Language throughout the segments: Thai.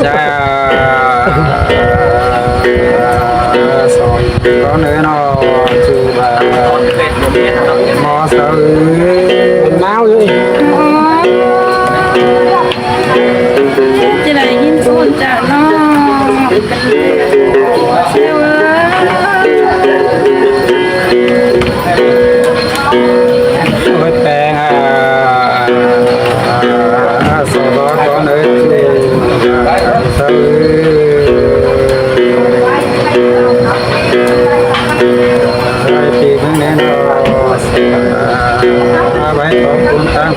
cha soi có nơi nó chú bà mò sao náo vậy chỉ là nhìn xuống chả nó ôi bèn sau đó có nơi sao rồi thì cứ nên nó bảy tổ cũng tăng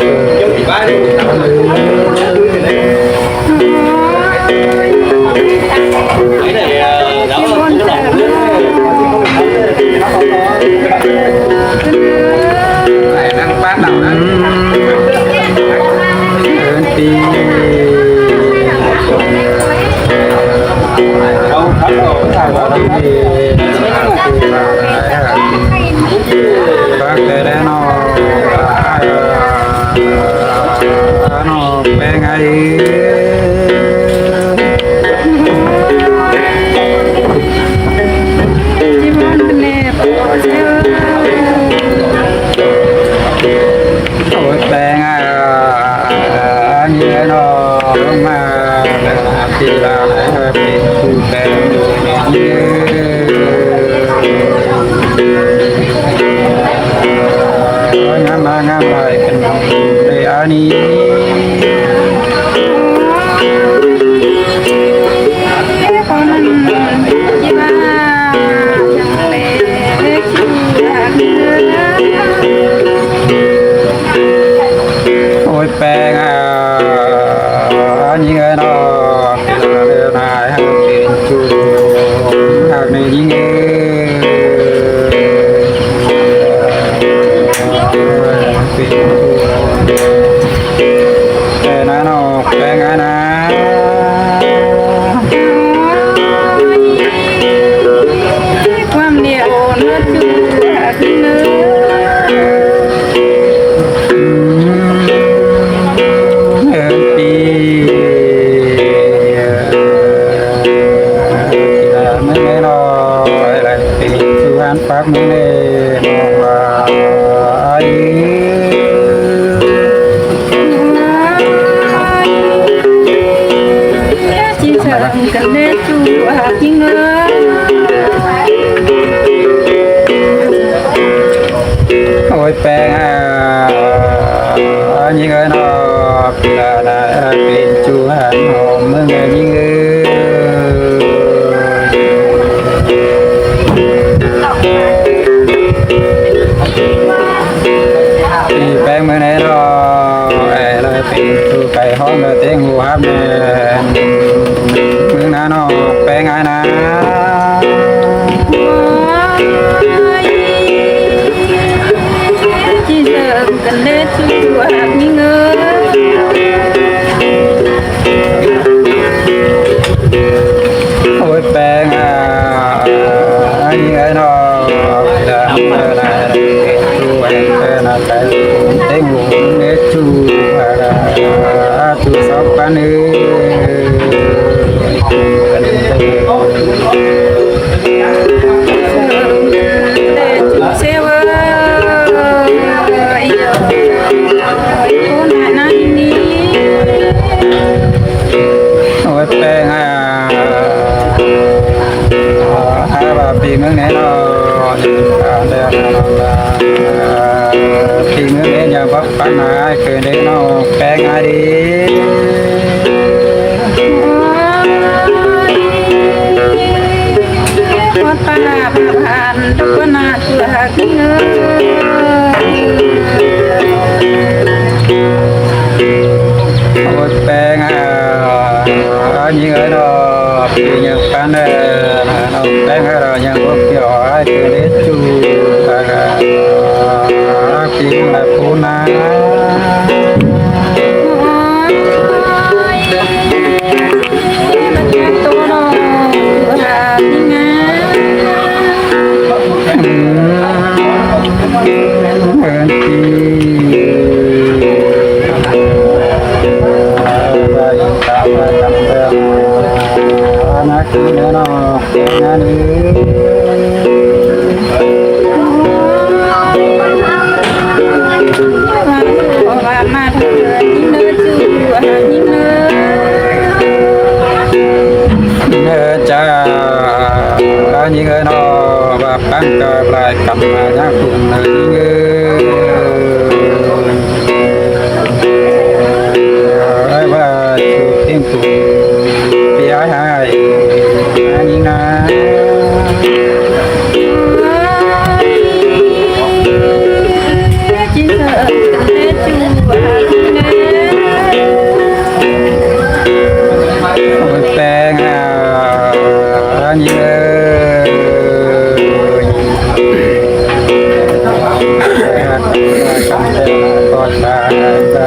này đang bắt đầu đó thì đâu thắt rồi vào đây thì bác để nó bé ngay ôi bé như nó mà thì là bị thu bé ngam lại để ani ôi bé như người nó thì là này hàng tiền chu hàng này đi nghe cái này nó bé ngay nè quan niệm nó chú là cái nữa phát mình này nó ai chỉ sợ cần để chú hạt chính nữa ôi bé những người nó là bên chú hạt hồng mới nghe những người thì bé mới này nó là bên chú cái hông là tiếng hù hấp này mới nào nó bé ngay nè chỉ sợ cần để chú hạt những người ôi bé như ấy nó là chú em là cái tên ngủ để chú chú sắp bán ư để chú xe vơi cô nãy nói đi ôi bé hai bà pin nữa này nó pin nữa này nhà bác bán ai cười đấy nó bé ngay đi có ta là bạn đâu có nạt là cái nữa ôi bé như ấy nó thì nhật bán nó bé rồi nhà bác kiểu ai cười đấy chú pin là phú na นักเนื้อนอกแกงานนี้ว่ามาเถิดยิ่งเนื้อจูยิ่งเนื้อ เนื้อจ้ายิ่งนอแบบตั้งกายปลายกำมายักษ์คุณยิ่งว่าชูเต็มตัวเปียหายยิ่งนะจิเถิดเนื้อจูยิ่งเนื้อ แปลงยิ่งก็ตายใจ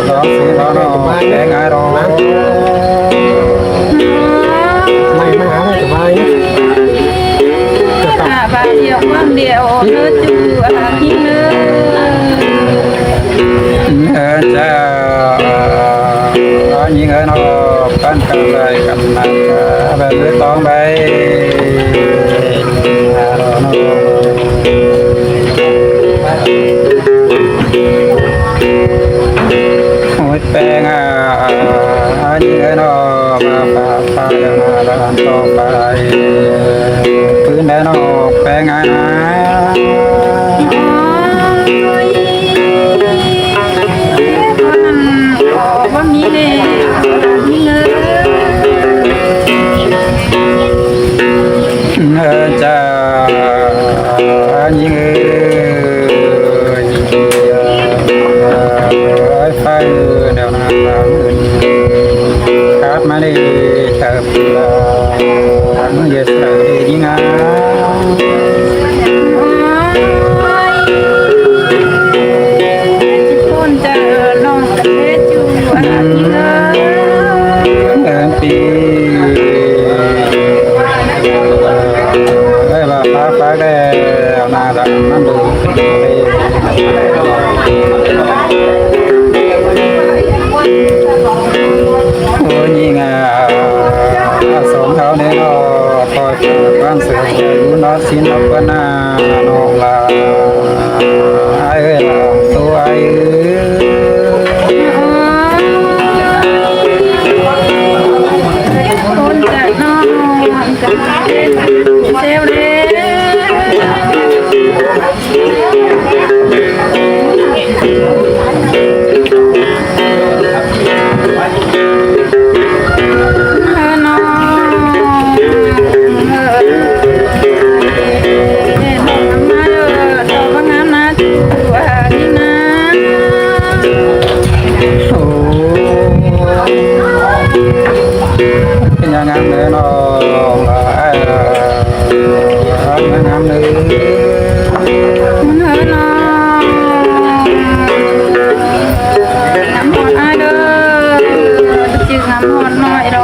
ร้องสีร้องแปลงร้อง ไม่มาหาไม่สบายนะจะกลับ bà nhiều quan điệu nữa chúยิ่งเนื้อ จ้ายิ่งนอกันกันไรกันนักแบบนี้ต้องไปโอ้ยแปลงยิ่งนอมาป่าป่าแล้วมาด้านต่อไปพื้นแดนอแปลงนะ con mi nè mi nơ จ้ายิ่งไฟเดี๋ยวนาครับมาดิเถิบมือเยสระยิ่งอ่ะ con cha non thế chúยิ่งเนื้อ ปีว่าฟ้าแดงนาดำน้ำดูโอ้ยิ่งสมเขาเนี่ยก็คอยความเสืออยู่นอสินกนาโนลาไอ้เราตัวไอ้ con cha non theoเป็นยังไงเลยน้องงามเลย มันเฮนอน้ำหอดaiเด้อจื้อน้ำหอดหน่อยดอก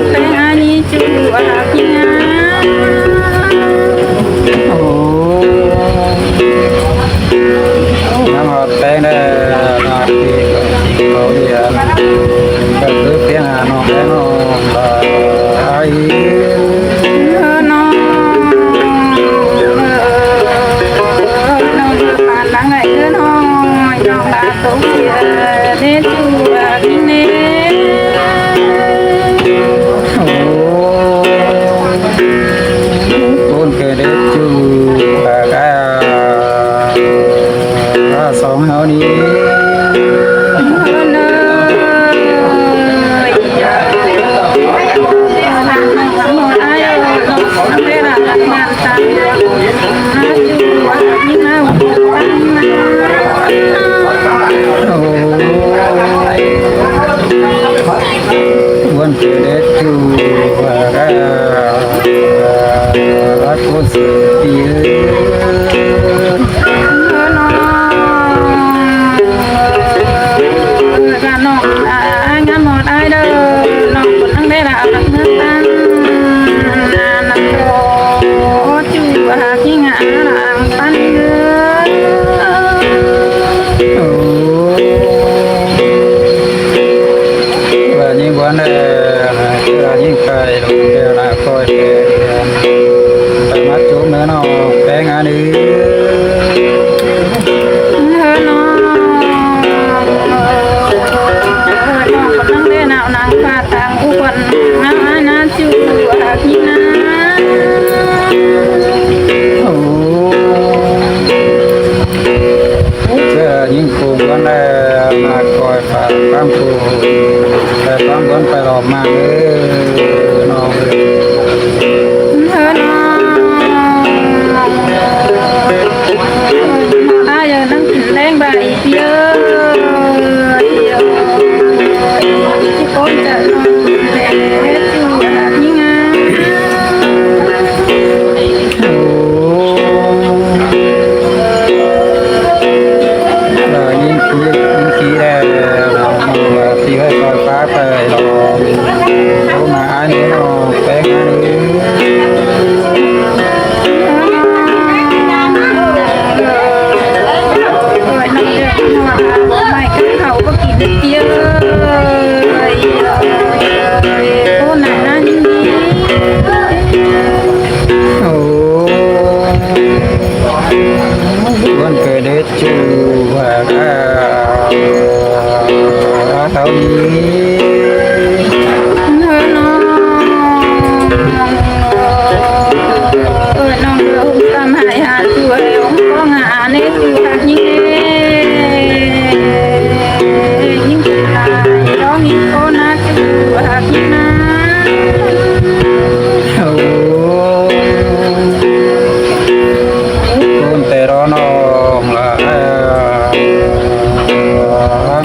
เป็นอันนี้จูพี่งา โอ้น้ำหอดแป้งได้นาทีเขาเดียนก็คือเพียงน้องแป้งน้องไอ้ เฮนอน้องปานหลังไหนเด้อน้องน้องลาตกเสียเด้จูพี่เน่ โอ้คนเกิดจูสองเฮานี้ เฮนอน้ำหอดaiเด้อน้องเป็นงานตามจูพี่งา โอ้วันเกิดจูรักคนสุดที่ น้องงานหมดaiเด้อน้องคนทั้งได้ละหลักเงินตั้งนักโตจูพี่งาหลังปันเงิน โอ้วันนี้วัน ยิ่งไกลลงเวลาคอยแก่ไปมัดจุ่มเนื้อนอกแปลงอันนี้ เธอน้องคนนั่งเล่นเอานางฟ้าต่างผู้คนนาจูพี่นา โอ้เจอยิ่งคูกันแล้วมาคอยฝากความคูแต่ความบนไปหลอกมาเลยน้องเลย เธอน้องอาอย่านั่งกินแรงใบเยอะที่คนจะนอนแดดจูพี่งา ยิ่งคุยยิ่งขี้แล้วเราพี่ให้คอยฟ้าไปหลอกเขามาอันนี้น้องแปลงอันนี้ ไม่เขาก็กินเยอะโอ้หนานั่นนี่ โอ้วันเกิดเด็ดจูว่าเขานี้ เธอน้องน้องเราทำหายหาตัวองค์ก็งานในตัวยิ่งยิ่งตายร้องยิ่งโคน่าจูหักยิ่งนะ โอ้คนแต่รอนองละ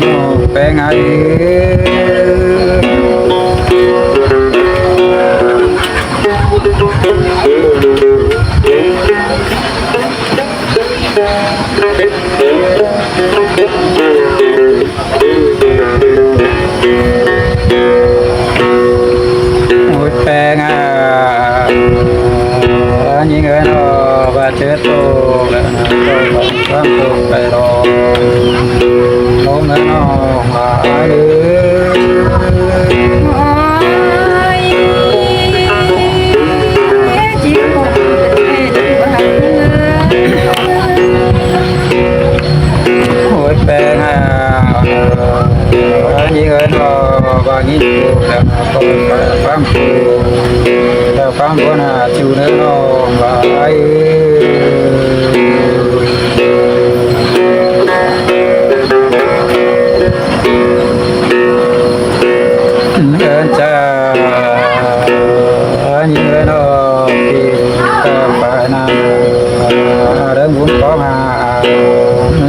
น้องแปลงไง โอ้ยแปลงยิ่งเงินออกเชื้อโตแล้วนะก็ความสุขไปรอลงเงินออกมาเลย โอ้ยจีบผมเป็นตัวหักยิ่ง โอ้ยแปลงยิ่งเงินออกยิ่งสุขแล้วก็ความสุขแล้วความบุญจูเนื้อออกมาเงินจะยิ่งเงินออกที่ก็ไปนาเรื่องบุญก็มา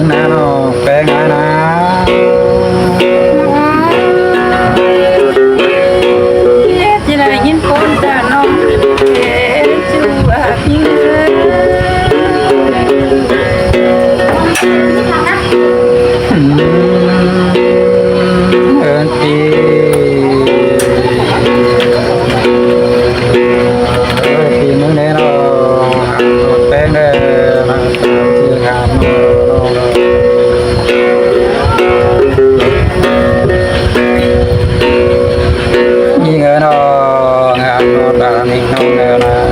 นาโนแปลงนะ chỉ là những con đàn ông để chú và những ơn ti thì mới nên nó tên là chưa làm như người nó ngàn nó đã mình không nè là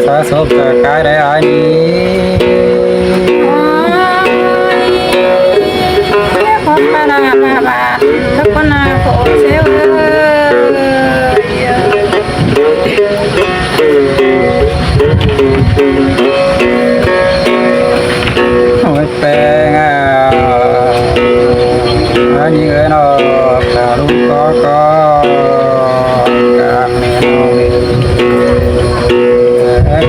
sa sốt cái đấy ai đi con ba là bà các con là khổ xéo ôi pe như người nó cả lúc có cả mẹ nó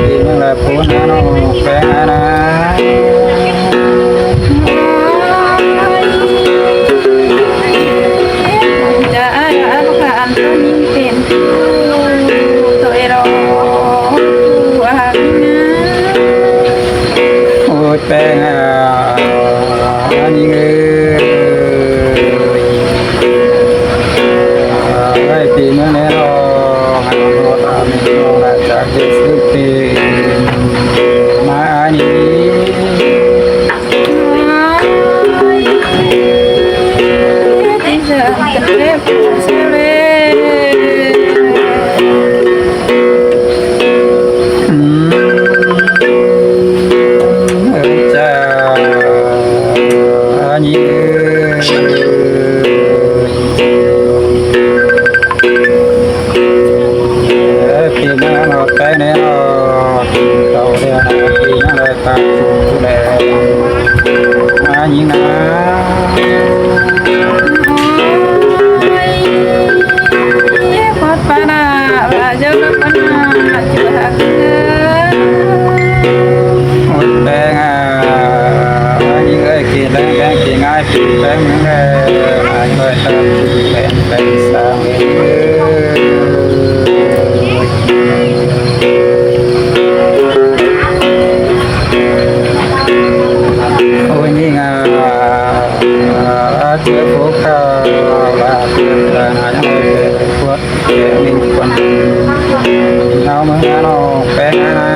thì nó là phú nó pe na ôi pe như người cái thì nó nè nó hàng nó ta mình nó là chắc cái sức thì mà anh bây giờ cần phép งเมืองแรงคอยตามเป็นสร้างเโอ้ยนี่งาเจ้าพวกเขาลาเพื่อนกันหายังไม่เป็นพวกแกมีคนเอาเมืองเราแปลงนะ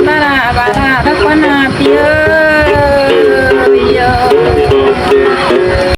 Bala bala da kwana piye